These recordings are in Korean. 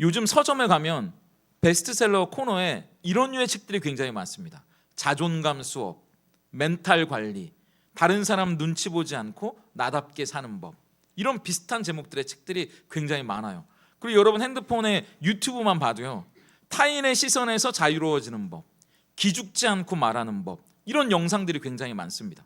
요즘 서점에 가면 베스트셀러 코너에 이런 류의 책들이 굉장히 많습니다. 자존감 수업, 멘탈 관리, 다른 사람 눈치 보지 않고 나답게 사는 법, 이런 비슷한 제목들의 책들이 굉장히 많아요. 그리고 여러분 핸드폰에 유튜브만 봐도요, 타인의 시선에서 자유로워지는 법, 기죽지 않고 말하는 법, 이런 영상들이 굉장히 많습니다.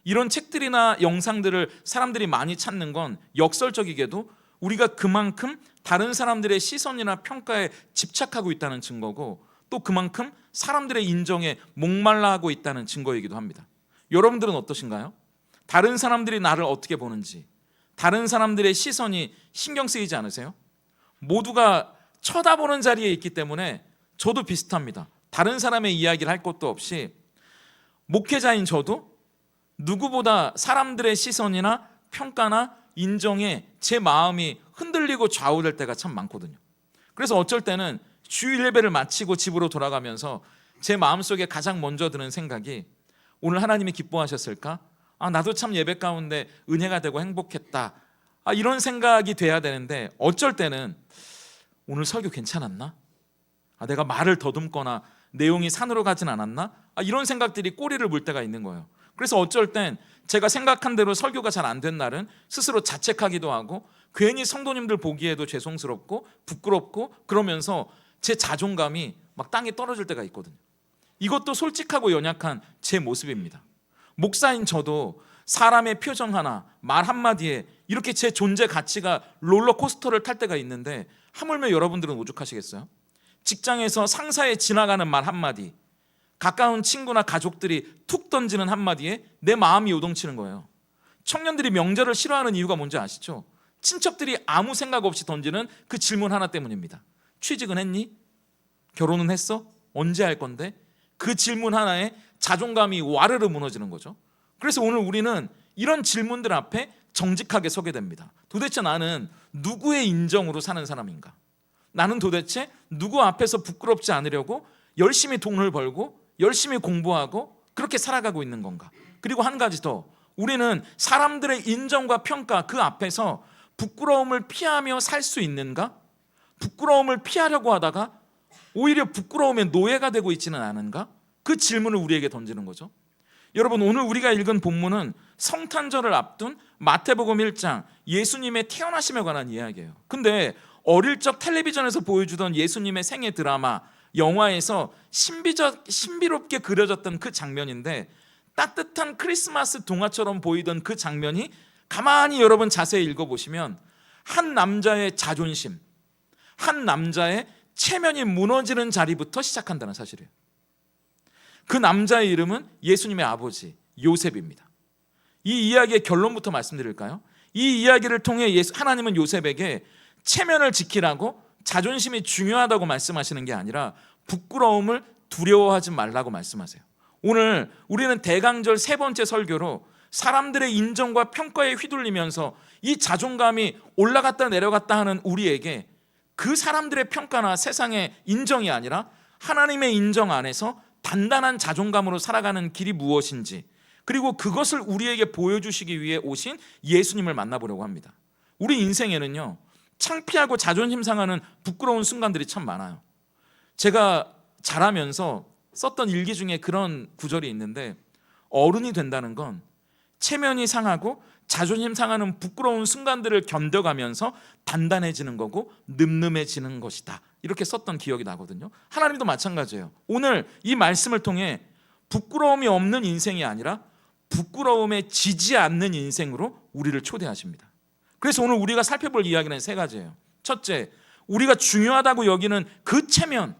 이런 책들이나 영상들을 사람들이 많이 찾는 건 역설적이게도 우리가 그만큼 다른 사람들의 시선이나 평가에 집착하고 있다는 증거고, 또 그만큼 사람들의 인정에 목말라하고 있다는 증거이기도 합니다. 여러분들은 어떠신가요? 다른 사람들이 나를 어떻게 보는지, 다른 사람들의 시선이 신경 쓰이지 않으세요? 모두가 쳐다보는 자리에 있기 때문에 저도 비슷합니다. 다른 사람의 이야기를 할 것도 없이 목회자인 저도 누구보다 사람들의 시선이나 평가나 인정에 제 마음이 흔들리고 좌우될 때가 참 많거든요. 그래서 어쩔 때는 주일 예배를 마치고 집으로 돌아가면서 제 마음속에 가장 먼저 드는 생각이, 오늘 하나님이 기뻐하셨을까? 나도 참 예배 가운데 은혜가 되고 행복했다. 이런 생각이 돼야 되는데, 어쩔 때는 오늘 설교 괜찮았나? 내가 말을 더듬거나 내용이 산으로 가진 않았나? 이런 생각들이 꼬리를 물 때가 있는 거예요. 그래서 어쩔 땐 제가 생각한 대로 설교가 잘 안 된 날은 스스로 자책하기도 하고, 괜히 성도님들 보기에도 죄송스럽고 부끄럽고, 그러면서 제 자존감이 막 땅에 떨어질 때가 있거든요. 이것도 솔직하고 연약한 제 모습입니다. 목사인 저도 사람의 표정 하나, 말 한마디에 이렇게 제 존재 가치가 롤러코스터를 탈 때가 있는데, 하물며 여러분들은 오죽하시겠어요? 직장에서 상사의 지나가는 말 한마디, 가까운 친구나 가족들이 툭 던지는 한마디에 내 마음이 요동치는 거예요. 청년들이 명절을 싫어하는 이유가 뭔지 아시죠? 친척들이 아무 생각 없이 던지는 그 질문 하나 때문입니다. 취직은 했니? 결혼은 했어? 언제 할 건데? 그 질문 하나에 자존감이 와르르 무너지는 거죠. 그래서 오늘 우리는 이런 질문들 앞에 정직하게 서게 됩니다. 도대체 나는 누구의 인정으로 사는 사람인가? 나는 도대체 누구 앞에서 부끄럽지 않으려고 열심히 돈을 벌고 열심히 공부하고 그렇게 살아가고 있는 건가? 그리고 한 가지 더, 우리는 사람들의 인정과 평가 그 앞에서 부끄러움을 피하며 살 수 있는가? 부끄러움을 피하려고 하다가 오히려 부끄러움의 노예가 되고 있지는 않은가? 그 질문을 우리에게 던지는 거죠. 여러분, 오늘 우리가 읽은 본문은 성탄절을 앞둔 마태복음 1장 예수님의 태어나심에 관한 이야기예요. 근데 어릴 적 텔레비전에서 보여주던 예수님의 생애 드라마, 영화에서 신비롭게 그려졌던 그 장면인데, 따뜻한 크리스마스 동화처럼 보이던 그 장면이 가만히 여러분 자세히 읽어보시면 한 남자의 자존심, 한 남자의 체면이 무너지는 자리부터 시작한다는 사실이에요. 그 남자의 이름은 예수님의 아버지 요셉입니다. 이 이야기의 결론부터 말씀드릴까요? 이 이야기를 통해 하나님은 요셉에게 체면을 지키라고, 자존심이 중요하다고 말씀하시는 게 아니라 부끄러움을 두려워하지 말라고 말씀하세요. 오늘 우리는 대강절 세 번째 설교로 사람들의 인정과 평가에 휘둘리면서 이 자존감이 올라갔다 내려갔다 하는 우리에게 그 사람들의 평가나 세상의 인정이 아니라 하나님의 인정 안에서 단단한 자존감으로 살아가는 길이 무엇인지, 그리고 그것을 우리에게 보여주시기 위해 오신 예수님을 만나보려고 합니다. 우리 인생에는요, 창피하고 자존심 상하는 부끄러운 순간들이 참 많아요. 제가 자라면서 썼던 일기 중에 그런 구절이 있는데, 어른이 된다는 건 체면이 상하고 자존심 상하는 부끄러운 순간들을 견뎌가면서 단단해지는 거고 늠름해지는 것이다, 이렇게 썼던 기억이 나거든요. 하나님도 마찬가지예요. 오늘 이 말씀을 통해 부끄러움이 없는 인생이 아니라 부끄러움에 지지 않는 인생으로 우리를 초대하십니다. 그래서 오늘 우리가 살펴볼 이야기는 세 가지예요. 첫째, 우리가 중요하다고 여기는 그 체면,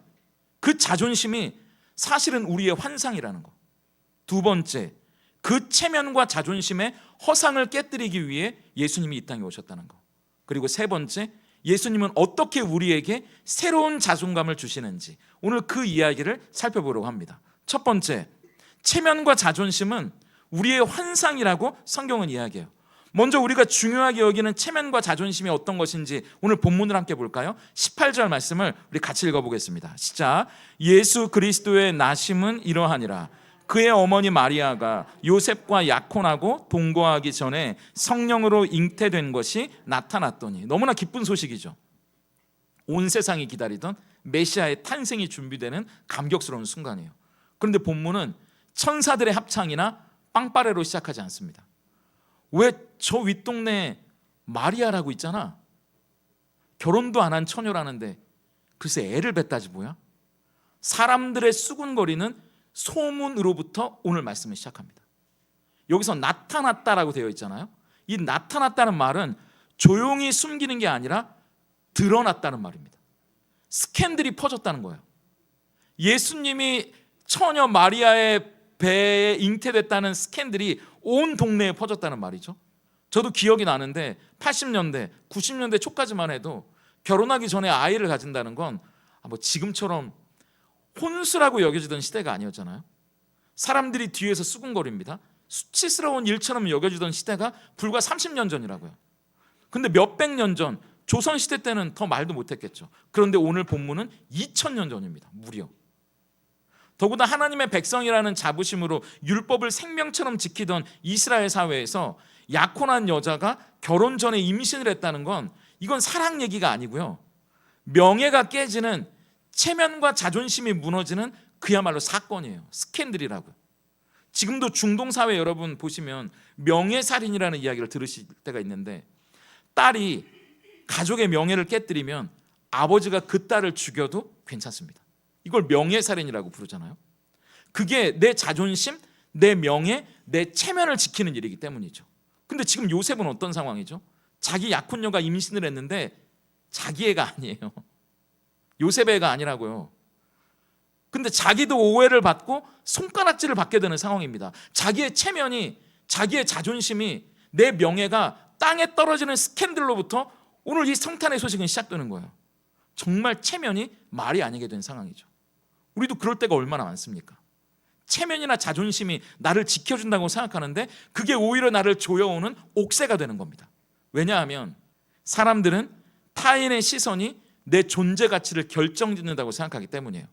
그 자존심이 사실은 우리의 환상이라는 것. 두 번째, 그 체면과 자존심의 허상을 깨뜨리기 위해 예수님이 이 땅에 오셨다는 것. 그리고 세 번째, 예수님은 어떻게 우리에게 새로운 자존감을 주시는지, 오늘 그 이야기를 살펴보려고 합니다. 첫 번째, 체면과 자존심은 우리의 환상이라고 성경은 이야기해요. 먼저 우리가 중요하게 여기는 체면과 자존심이 어떤 것인지 오늘 본문을 함께 볼까요? 18절 말씀을 우리 같이 읽어보겠습니다. 시작. 예수 그리스도의 나심은 이러하니라. 그의 어머니 마리아가 요셉과 약혼하고 동거하기 전에 성령으로 잉태된 것이 나타났더니. 너무나 기쁜 소식이죠. 온 세상이 기다리던 메시아의 탄생이 준비되는 감격스러운 순간이에요. 그런데 본문은 천사들의 합창이나 빵빠레로 시작하지 않습니다. 왜 저 윗동네에 마리아라고 있잖아. 결혼도 안 한 처녀라는데 글쎄 애를 뱉다지 뭐야? 사람들의 수군거리는 소문으로부터 오늘 말씀을 시작합니다. 여기서 나타났다라고 되어 있잖아요. 이 나타났다는 말은 조용히 숨기는 게 아니라 드러났다는 말입니다. 스캔들이 퍼졌다는 거예요. 예수님이 처녀 마리아의 배에 잉태됐다는 스캔들이 온 동네에 퍼졌다는 말이죠. 저도 기억이 나는데 80년대, 90년대 초까지만 해도 결혼하기 전에 아이를 가진다는 건 뭐 지금처럼 혼수라고 여겨지던 시대가 아니었잖아요. 사람들이 뒤에서 수군거립니다. 수치스러운 일처럼 여겨지던 시대가 불과 30년 전이라고요. 근데 몇백 년 전, 조선시대 때는 더 말도 못했겠죠. 그런데 오늘 본문은 2000년 전입니다. 무려. 더구나 하나님의 백성이라는 자부심으로 율법을 생명처럼 지키던 이스라엘 사회에서 약혼한 여자가 결혼 전에 임신을 했다는 건 이건 사랑 얘기가 아니고요. 명예가 깨지는, 체면과 자존심이 무너지는 그야말로 사건이에요. 스캔들이라고요. 지금도 중동 사회 여러분 보시면 명예살인이라는 이야기를 들으실 때가 있는데, 딸이 가족의 명예를 깨뜨리면 아버지가 그 딸을 죽여도 괜찮습니다. 이걸 명예살인이라고 부르잖아요. 그게 내 자존심, 내 명예, 내 체면을 지키는 일이기 때문이죠. 근데 지금 요셉은 어떤 상황이죠? 자기 약혼녀가 임신을 했는데 자기 애가 아니에요. 요셉 애가 아니라고요. 근데 자기도 오해를 받고 손가락질을 받게 되는 상황입니다. 자기의 체면이, 자기의 자존심이, 내 명예가 땅에 떨어지는 스캔들로부터 오늘 이 성탄의 소식은 시작되는 거예요. 정말 체면이 말이 아니게 된 상황이죠. 우리도 그럴 때가 얼마나 많습니까? 체면이나 자존심이 나를 지켜준다고 생각하는데 그게 오히려 나를 조여오는 옥새가 되는 겁니다. 왜냐하면 사람들은 타인의 시선이 내 존재 가치를 결정짓는다고 생각하기 때문이에요.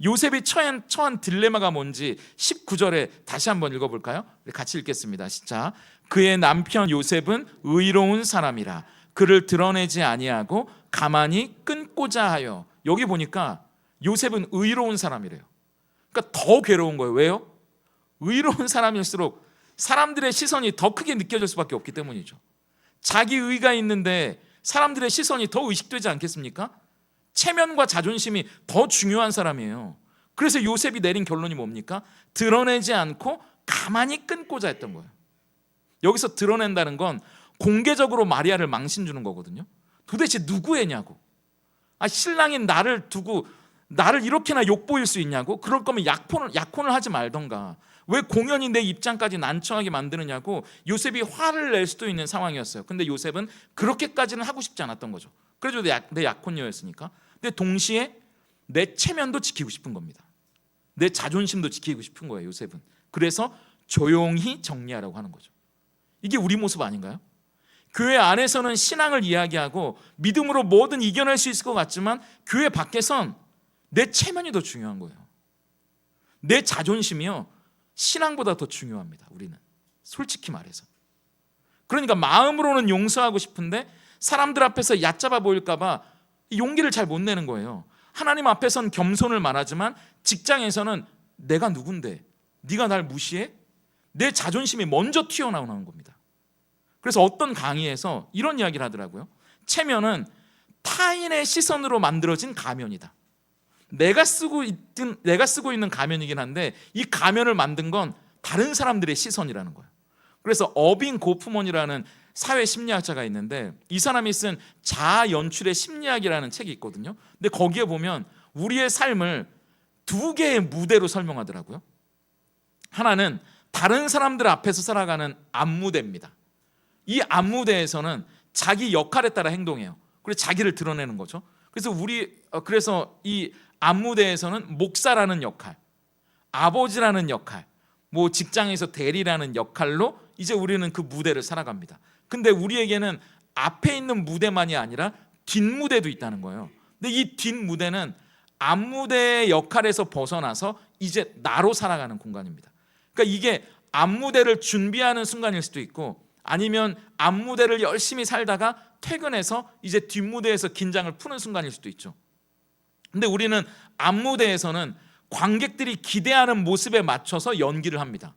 요셉이 처한 딜레마가 뭔지 19절에 다시 한번 읽어볼까요? 같이 읽겠습니다. 시작. 그의 남편 요셉은 의로운 사람이라 그를 드러내지 아니하고 가만히 끊고자 하여. 여기 보니까 요셉은 의로운 사람이래요. 그러니까 더 괴로운 거예요. 왜요? 의로운 사람일수록 사람들의 시선이 더 크게 느껴질 수밖에 없기 때문이죠. 자기 의가 있는데 사람들의 시선이 더 의식되지 않겠습니까? 체면과 자존심이 더 중요한 사람이에요. 그래서 요셉이 내린 결론이 뭡니까? 드러내지 않고 가만히 끊고자 했던 거예요. 여기서 드러낸다는 건 공개적으로 마리아를 망신 주는 거거든요. 도대체 누구 애냐고. 신랑인 나를 두고 나를 이렇게나 욕보일 수 있냐고. 그럴 거면 약혼을 하지 말던가. 왜 공연히 내 입장까지 난처하게 만드느냐고 요셉이 화를 낼 수도 있는 상황이었어요. 근데 요셉은 그렇게까지는 하고 싶지 않았던 거죠. 그래도 내 약혼녀였으니까. 근데 동시에 내 체면도 지키고 싶은 겁니다. 내 자존심도 지키고 싶은 거예요, 요셉은. 그래서 조용히 정리하라고 하는 거죠. 이게 우리 모습 아닌가요? 교회 안에서는 신앙을 이야기하고 믿음으로 뭐든 이겨낼 수 있을 것 같지만 교회 밖에선 내 체면이 더 중요한 거예요. 내 자존심이요, 신앙보다 더 중요합니다. 우리는 솔직히 말해서. 그러니까 마음으로는 용서하고 싶은데 사람들 앞에서 얕잡아 보일까 봐 용기를 잘 못 내는 거예요. 하나님 앞에선 겸손을 말하지만 직장에서는 내가 누군데 네가 날 무시해? 내 자존심이 먼저 튀어나오는 겁니다. 그래서 어떤 강의에서 이런 이야기를 하더라고요. 체면은 타인의 시선으로 만들어진 가면이다. 내가 쓰고 있는 가면이긴 한데 이 가면을 만든 건 다른 사람들의 시선이라는 거예요. 그래서 어빙 고프먼이라는 사회 심리학자가 있는데 이 사람이 쓴 자아 연출의 심리학이라는 책이 있거든요. 근데 거기에 보면 우리의 삶을 두 개의 무대로 설명하더라고요. 하나는 다른 사람들 앞에서 살아가는 앞무대입니다. 이 앞무대에서는 자기 역할에 따라 행동해요. 그래서 자기를 드러내는 거죠. 그래서 이 앞무대에서는 목사라는 역할, 아버지라는 역할, 뭐 직장에서 대리라는 역할로 이제 우리는 그 무대를 살아갑니다. 근데 우리에게는 앞에 있는 무대만이 아니라 뒷무대도 있다는 거예요. 근데 이 뒷무대는 앞무대의 역할에서 벗어나서 이제 나로 살아가는 공간입니다. 그러니까 이게 앞무대를 준비하는 순간일 수도 있고 아니면 앞무대를 열심히 살다가 퇴근해서 이제 뒷무대에서 긴장을 푸는 순간일 수도 있죠. 근데 우리는 앞무대에서는 관객들이 기대하는 모습에 맞춰서 연기를 합니다.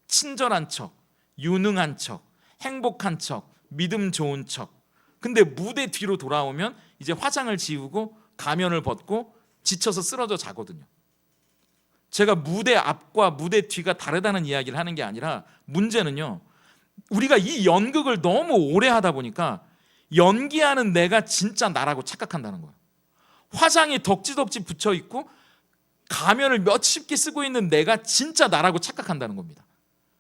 친절한 척, 유능한 척, 행복한 척, 믿음 좋은 척. 근데 무대 뒤로 돌아오면 이제 화장을 지우고 가면을 벗고 지쳐서 쓰러져 자거든요. 제가 무대 앞과 무대 뒤가 다르다는 이야기를 하는 게 아니라, 문제는요, 우리가 이 연극을 너무 오래 하다 보니까 연기하는 내가 진짜 나라고 착각한다는 거예요. 화장이 덕지덕지 붙여 있고 가면을 몇십 개 쓰고 있는 내가 진짜 나라고 착각한다는 겁니다.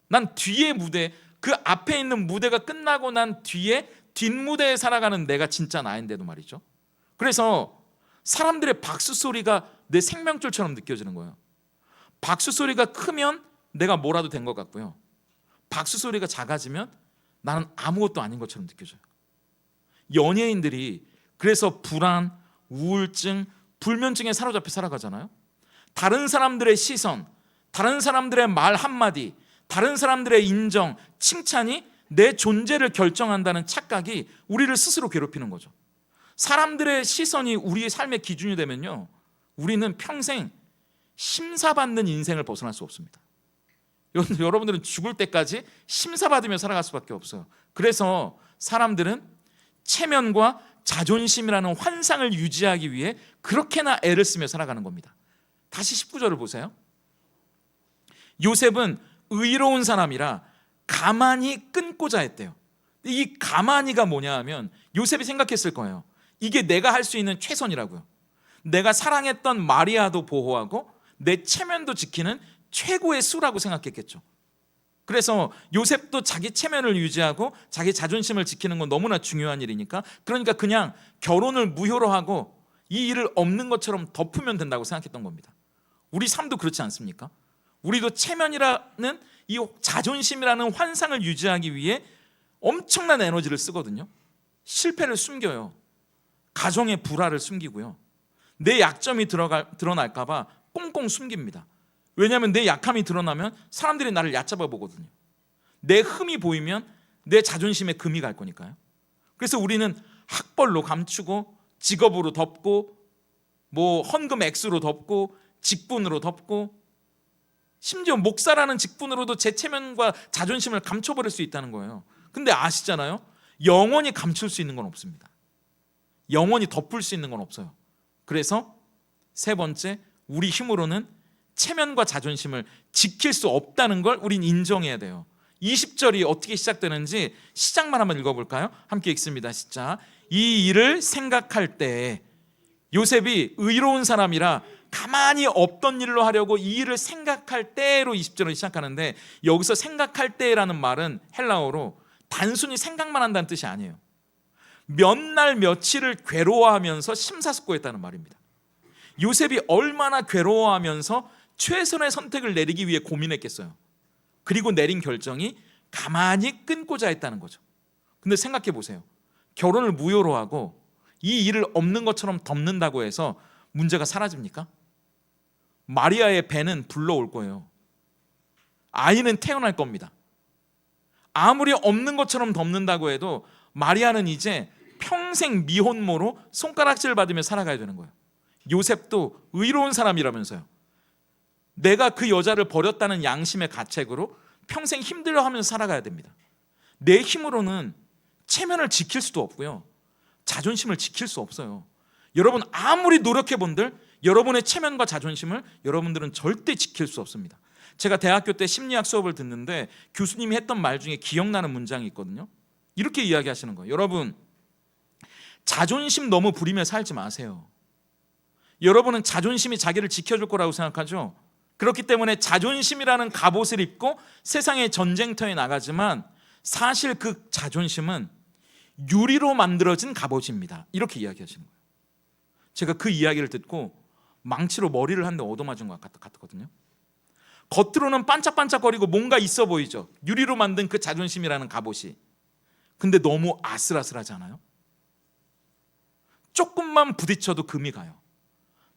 난 뒤에 무대, 그 앞에 있는 무대가 끝나고 난 뒤에 뒷무대에 살아가는 내가 진짜 나인데도 말이죠. 그래서 사람들의 박수 소리가 내 생명줄처럼 느껴지는 거예요. 박수 소리가 크면 내가 뭐라도 된 것 같고요, 박수 소리가 작아지면 나는 아무것도 아닌 것처럼 느껴져요. 연예인들이 그래서 불안, 우울증, 불면증에 사로잡혀 살아가잖아요. 다른 사람들의 시선, 다른 사람들의 말 한마디, 다른 사람들의 인정, 칭찬이 내 존재를 결정한다는 착각이 우리를 스스로 괴롭히는 거죠. 사람들의 시선이 우리의 삶의 기준이 되면요, 우리는 평생 심사받는 인생을 벗어날 수 없습니다. 여러분들은 죽을 때까지 심사받으며 살아갈 수밖에 없어요. 그래서 사람들은 체면과 자존심이라는 환상을 유지하기 위해 그렇게나 애를 쓰며 살아가는 겁니다. 다시 19절을 보세요. 요셉은 의로운 사람이라 가만히 끊고자 했대요. 이 가만히가 뭐냐 하면, 요셉이 생각했을 거예요. 이게 내가 할 수 있는 최선이라고요. 내가 사랑했던 마리아도 보호하고 내 체면도 지키는 최고의 수라고 생각했겠죠. 그래서 요셉도 자기 체면을 유지하고 자기 자존심을 지키는 건 너무나 중요한 일이니까, 그러니까 그냥 결혼을 무효로 하고 이 일을 없는 것처럼 덮으면 된다고 생각했던 겁니다. 우리 삶도 그렇지 않습니까? 우리도 체면이라는 이 자존심이라는 환상을 유지하기 위해 엄청난 에너지를 쓰거든요. 실패를 숨겨요. 가정의 불화를 숨기고요. 내 약점이 드러날까 봐 꽁꽁 숨깁니다. 왜냐하면 내 약함이 드러나면 사람들이 나를 얕잡아 보거든요. 내 흠이 보이면 내 자존심에 금이 갈 거니까요. 그래서 우리는 학벌로 감추고, 직업으로 덮고, 뭐 헌금 액수로 덮고, 직분으로 덮고, 심지어 목사라는 직분으로도 제 체면과 자존심을 감춰버릴 수 있다는 거예요. 근데 아시잖아요, 영원히 감출 수 있는 건 없습니다. 영원히 덮을 수 있는 건 없어요. 그래서 세 번째, 우리 힘으로는 체면과 자존심을 지킬 수 없다는 걸 우린 인정해야 돼요. 20절이 어떻게 시작되는지 시작만 한번 읽어볼까요? 함께 읽습니다. 시작. 이 일을 생각할 때, 요셉이 의로운 사람이라 가만히 없던 일로 하려고 이 일을 생각할 때로 20절을 시작하는데, 여기서 생각할 때라는 말은 헬라어로 단순히 생각만 한다는 뜻이 아니에요. 몇 날 며칠을 괴로워하면서 심사숙고했다는 말입니다. 요셉이 얼마나 괴로워하면서 최선의 선택을 내리기 위해 고민했겠어요. 그리고 내린 결정이 가만히 끊고자 했다는 거죠. 근데 생각해 보세요. 결혼을 무효로 하고 이 일을 없는 것처럼 덮는다고 해서 문제가 사라집니까? 마리아의 배는 불러올 거예요. 아이는 태어날 겁니다. 아무리 없는 것처럼 덮는다고 해도 마리아는 이제 평생 미혼모로 손가락질 받으며 살아가야 되는 거예요. 요셉도 의로운 사람이라면서요. 내가 그 여자를 버렸다는 양심의 가책으로 평생 힘들어하면서 살아가야 됩니다. 내 힘으로는 체면을 지킬 수도 없고요, 자존심을 지킬 수 없어요. 여러분 아무리 노력해본들 여러분의 체면과 자존심을 여러분들은 절대 지킬 수 없습니다. 제가 대학교 때 심리학 수업을 듣는데 교수님이 했던 말 중에 기억나는 문장이 있거든요. 이렇게 이야기하시는 거예요. 여러분, 자존심 너무 부리며 살지 마세요. 여러분은 자존심이 자기를 지켜줄 거라고 생각하죠. 그렇기 때문에 자존심이라는 갑옷을 입고 세상의 전쟁터에 나가지만 사실 그 자존심은 유리로 만들어진 갑옷입니다. 이렇게 이야기하시는 거예요. 제가 그 이야기를 듣고 망치로 머리를 한 대 얻어맞은 것 같았거든요. 겉으로는 반짝반짝거리고 뭔가 있어 보이죠. 유리로 만든 그 자존심이라는 갑옷이. 근데 너무 아슬아슬하지 않아요? 조금만 부딪혀도 금이 가요.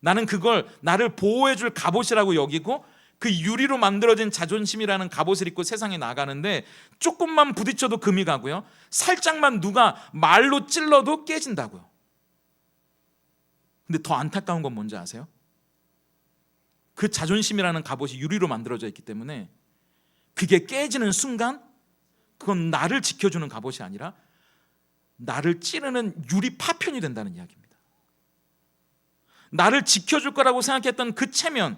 나는 그걸 나를 보호해줄 갑옷이라고 여기고 그 유리로 만들어진 자존심이라는 갑옷을 입고 세상에 나가는데 조금만 부딪혀도 금이 가고요, 살짝만 누가 말로 찔러도 깨진다고요. 근데 더 안타까운 건 뭔지 아세요? 그 자존심이라는 갑옷이 유리로 만들어져 있기 때문에 그게 깨지는 순간 그건 나를 지켜주는 갑옷이 아니라 나를 찌르는 유리 파편이 된다는 이야기입니다. 나를 지켜줄 거라고 생각했던 그 체면,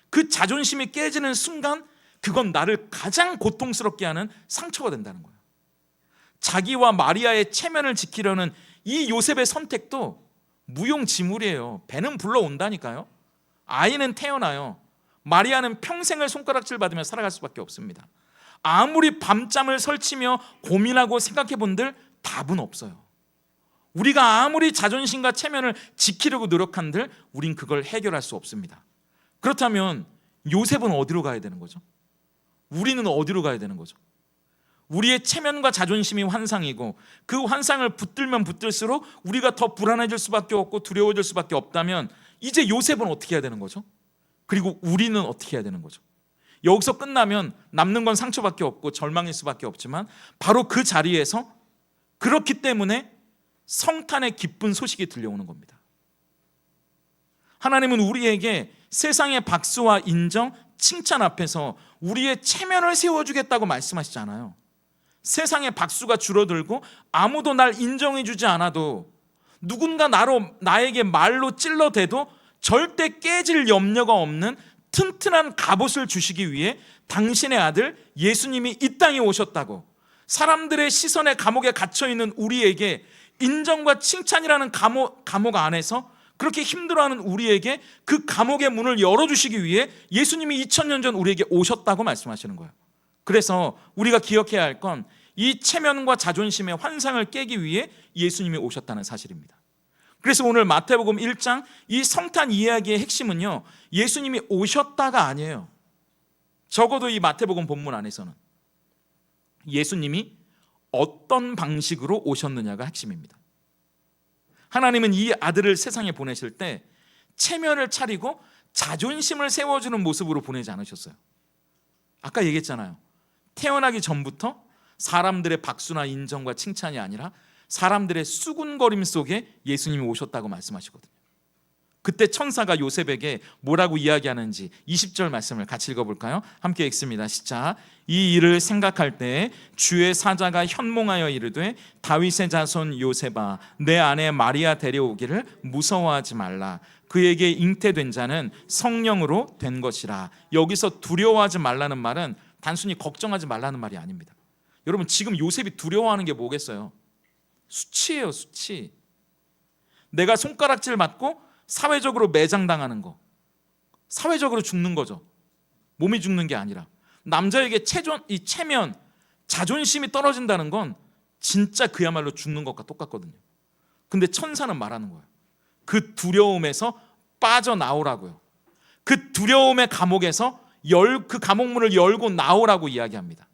그 자존심이 깨지는 순간 그건 나를 가장 고통스럽게 하는 상처가 된다는 거예요. 자기와 마리아의 체면을 지키려는 이 요셉의 선택도 무용지물이에요. 배는 불러온다니까요. 아이는 태어나요. 마리아는 평생을 손가락질 받으며 살아갈 수밖에 없습니다. 아무리 밤잠을 설치며 고민하고 생각해 본들 답은 없어요. 우리가 아무리 자존심과 체면을 지키려고 노력한들 우린 그걸 해결할 수 없습니다. 그렇다면 요셉은 어디로 가야 되는 거죠? 우리는 어디로 가야 되는 거죠? 우리의 체면과 자존심이 환상이고 그 환상을 붙들면 붙들수록 우리가 더 불안해질 수밖에 없고 두려워질 수밖에 없다면 이제 요셉은 어떻게 해야 되는 거죠? 그리고 우리는 어떻게 해야 되는 거죠? 여기서 끝나면 남는 건 상처밖에 없고 절망일 수밖에 없지만 바로 그 자리에서 그렇기 때문에 성탄의 기쁜 소식이 들려오는 겁니다. 하나님은 우리에게 세상의 박수와 인정, 칭찬 앞에서 우리의 체면을 세워주겠다고 말씀하시지 않아요. 세상의 박수가 줄어들고 아무도 날 인정해주지 않아도 누군가 나에게 말로 찔러대도 절대 깨질 염려가 없는 튼튼한 갑옷을 주시기 위해 당신의 아들 예수님이 이 땅에 오셨다고, 사람들의 시선의 감옥에 갇혀있는 우리에게 인정과 칭찬이라는 감옥 안에서 그렇게 힘들어하는 우리에게 그 감옥의 문을 열어주시기 위해 예수님이 2000년 전 우리에게 오셨다고 말씀하시는 거예요. 그래서 우리가 기억해야 할 건 이 체면과 자존심의 환상을 깨기 위해 예수님이 오셨다는 사실입니다. 그래서 오늘 마태복음 1장 이 성탄 이야기의 핵심은요, 예수님이 오셨다가 아니에요. 적어도 이 마태복음 본문 안에서는 예수님이 어떤 방식으로 오셨느냐가 핵심입니다. 하나님은 이 아들을 세상에 보내실 때 체면을 차리고 자존심을 세워주는 모습으로 보내지 않으셨어요. 아까 얘기했잖아요. 태어나기 전부터 사람들의 박수나 인정과 칭찬이 아니라 사람들의 수군거림 속에 예수님이 오셨다고 말씀하시거든요. 그때 천사가 요셉에게 뭐라고 이야기하는지 20절 말씀을 같이 읽어볼까요? 함께 읽습니다. 시작. 이 일을 생각할 때 주의 사자가 현몽하여 이르되 다윗의 자손 요셉아, 내 아내 마리아 데려오기를 무서워하지 말라. 그에게 잉태된 자는 성령으로 된 것이라. 여기서 두려워하지 말라는 말은 단순히 걱정하지 말라는 말이 아닙니다. 여러분, 지금 요셉이 두려워하는 게 뭐겠어요? 수치예요, 수치. 내가 손가락질 맞고 사회적으로 매장당하는 거, 사회적으로 죽는 거죠. 몸이 죽는 게 아니라 남자에게 이 체면, 자존심이 떨어진다는 건 진짜 그야말로 죽는 것과 똑같거든요. 근데 천사는 말하는 거예요. 그 두려움에서 빠져나오라고요. 그 두려움의 감옥에서 그 감옥문을 열고 나오라고 이야기합니다.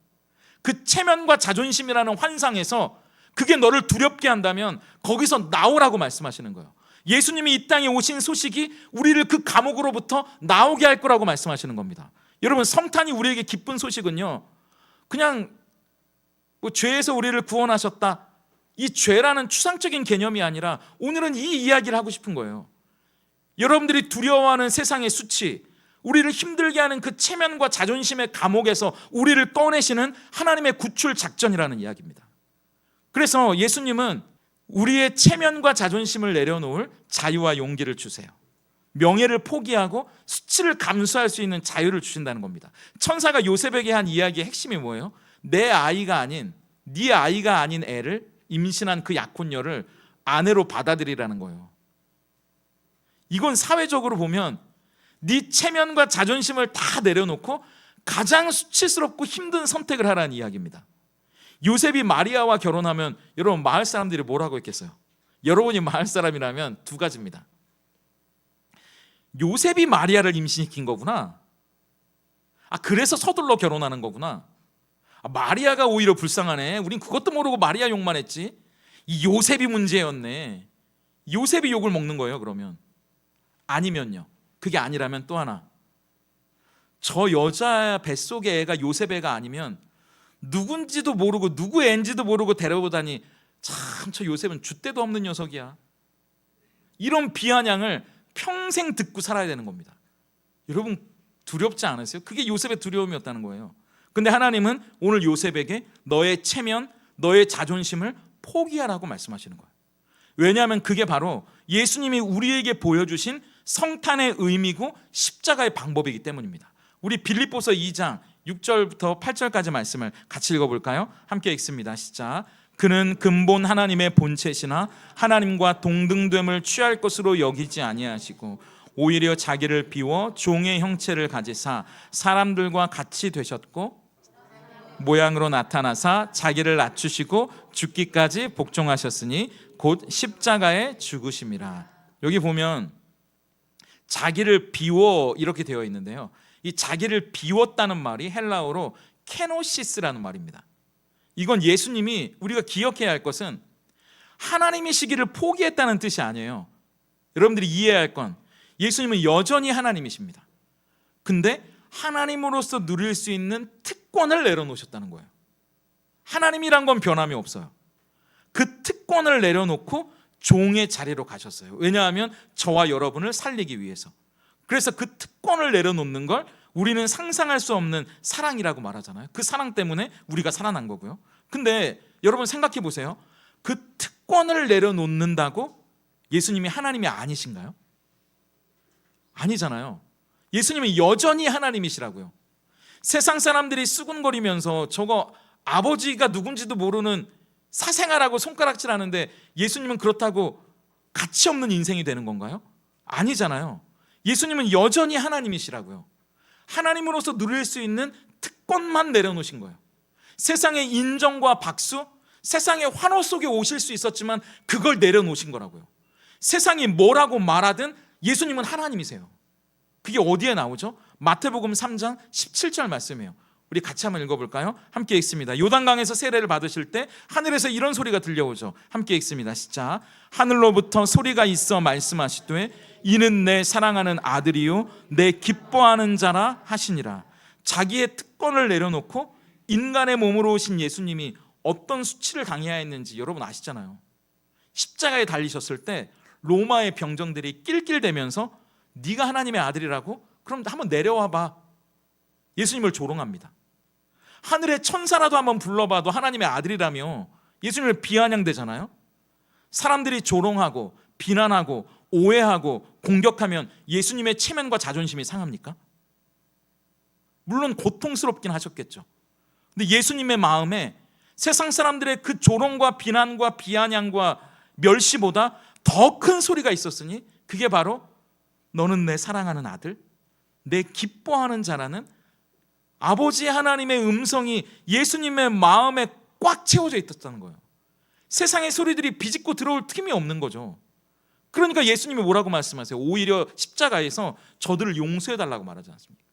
그 체면과 자존심이라는 환상에서 그게 너를 두렵게 한다면 거기서 나오라고 말씀하시는 거예요. 예수님이 이 땅에 오신 소식이 우리를 그 감옥으로부터 나오게 할 거라고 말씀하시는 겁니다. 여러분, 성탄이 우리에게 기쁜 소식은요, 그냥 죄에서 우리를 구원하셨다, 이 죄라는 추상적인 개념이 아니라 오늘은 이 이야기를 하고 싶은 거예요. 여러분들이 두려워하는 세상의 수치, 우리를 힘들게 하는 그 체면과 자존심의 감옥에서 우리를 꺼내시는 하나님의 구출 작전이라는 이야기입니다. 그래서 예수님은 우리의 체면과 자존심을 내려놓을 자유와 용기를 주세요. 명예를 포기하고 수치를 감수할 수 있는 자유를 주신다는 겁니다. 천사가 요셉에게 한 이야기의 핵심이 뭐예요? 내 아이가 아닌, 네 아이가 아닌 애를, 임신한 그 약혼녀를 아내로 받아들이라는 거예요. 이건 사회적으로 보면 네 체면과 자존심을 다 내려놓고 가장 수치스럽고 힘든 선택을 하라는 이야기입니다. 요셉이 마리아와 결혼하면 여러분, 마을 사람들이 뭐라고 했겠어요? 여러분이 마을 사람이라면 두 가지입니다. 요셉이 마리아를 임신시킨 거구나. 그래서 서둘러 결혼하는 거구나. 마리아가 오히려 불쌍하네. 우린 그것도 모르고 마리아 욕만 했지. 이 요셉이 문제였네. 요셉이 욕을 먹는 거예요, 그러면. 아니면요, 그게 아니라면 또 하나, 저 여자 뱃속의 애가 요셉 애가 아니면 누군지도 모르고 누구 애인지도 모르고 데려오다니 참 저 요셉은 줏대도 없는 녀석이야. 이런 비아냥을 평생 듣고 살아야 되는 겁니다. 여러분 두렵지 않으세요? 그게 요셉의 두려움이었다는 거예요. 근데 하나님은 오늘 요셉에게 너의 체면, 너의 자존심을 포기하라고 말씀하시는 거예요. 왜냐하면 그게 바로 예수님이 우리에게 보여주신 성탄의 의미고 십자가의 방법이기 때문입니다. 우리 빌립보서 2장 6절부터 8절까지 말씀을 같이 읽어볼까요? 함께 읽습니다. 시작. 그는 근본 하나님의 본체시나 하나님과 동등됨을 취할 것으로 여기지 아니하시고 오히려 자기를 비워 종의 형체를 가지사 사람들과 같이 되셨고 모양으로 나타나사 자기를 낮추시고 죽기까지 복종하셨으니 곧 십자가에 죽으심이라. 여기 보면 자기를 비워 이렇게 되어 있는데요, 이 자기를 비웠다는 말이 헬라어로 케노시스라는 말입니다. 이건 예수님이 우리가 기억해야 할 것은 하나님이시기를 포기했다는 뜻이 아니에요. 여러분들이 이해해야 할 건 예수님은 여전히 하나님이십니다. 근데 하나님으로서 누릴 수 있는 특권을 내려놓으셨다는 거예요. 하나님이란 건 변함이 없어요. 그 특권을 내려놓고 종의 자리로 가셨어요. 왜냐하면 저와 여러분을 살리기 위해서. 그래서 그 특권을 내려놓는 걸 우리는 상상할 수 없는 사랑이라고 말하잖아요. 그 사랑 때문에 우리가 살아난 거고요. 근데 여러분 생각해 보세요. 그 특권을 내려놓는다고 예수님이 하나님이 아니신가요? 아니잖아요. 예수님은 여전히 하나님이시라고요. 세상 사람들이 수군거리면서 저거 아버지가 누군지도 모르는 사생아라고 손가락질하는데 예수님은 그렇다고 가치 없는 인생이 되는 건가요? 아니잖아요. 예수님은 여전히 하나님이시라고요. 하나님으로서 누릴 수 있는 특권만 내려놓으신 거예요. 세상의 인정과 박수, 세상의 환호 속에 오실 수 있었지만 그걸 내려놓으신 거라고요. 세상이 뭐라고 말하든 예수님은 하나님이세요. 그게 어디에 나오죠? 마태복음 3장 17절 말씀이에요. 우리 같이 한번 읽어볼까요? 함께 읽습니다. 요단강에서 세례를 받으실 때 하늘에서 이런 소리가 들려오죠. 함께 읽습니다. 시작. 하늘로부터 소리가 있어 말씀하시되 이는 내 사랑하는 아들이요 내 기뻐하는 자라 하시니라. 자기의 특권을 내려놓고 인간의 몸으로 오신 예수님이 어떤 수치를 당해야 했는지 여러분 아시잖아요. 십자가에 달리셨을 때 로마의 병정들이 낄낄대면서 네가 하나님의 아들이라고? 그럼 한번 내려와 봐. 예수님을 조롱합니다. 하늘의 천사라도 한번 불러봐도 하나님의 아들이라며 예수님을 비아냥대잖아요. 사람들이 조롱하고 비난하고 오해하고 공격하면 예수님의 체면과 자존심이 상합니까? 물론 고통스럽긴 하셨겠죠. 근데 예수님의 마음에 세상 사람들의 그 조롱과 비난과 비아냥과 멸시보다 더 큰 소리가 있었으니 그게 바로 너는 내 사랑하는 아들, 내 기뻐하는 자라는 아버지 하나님의 음성이 예수님의 마음에 꽉 채워져 있었다는 거예요. 세상의 소리들이 비집고 들어올 틈이 없는 거죠. 그러니까 예수님이 뭐라고 말씀하세요? 오히려 십자가에서 저들을 용서해달라고 말하지 않습니까?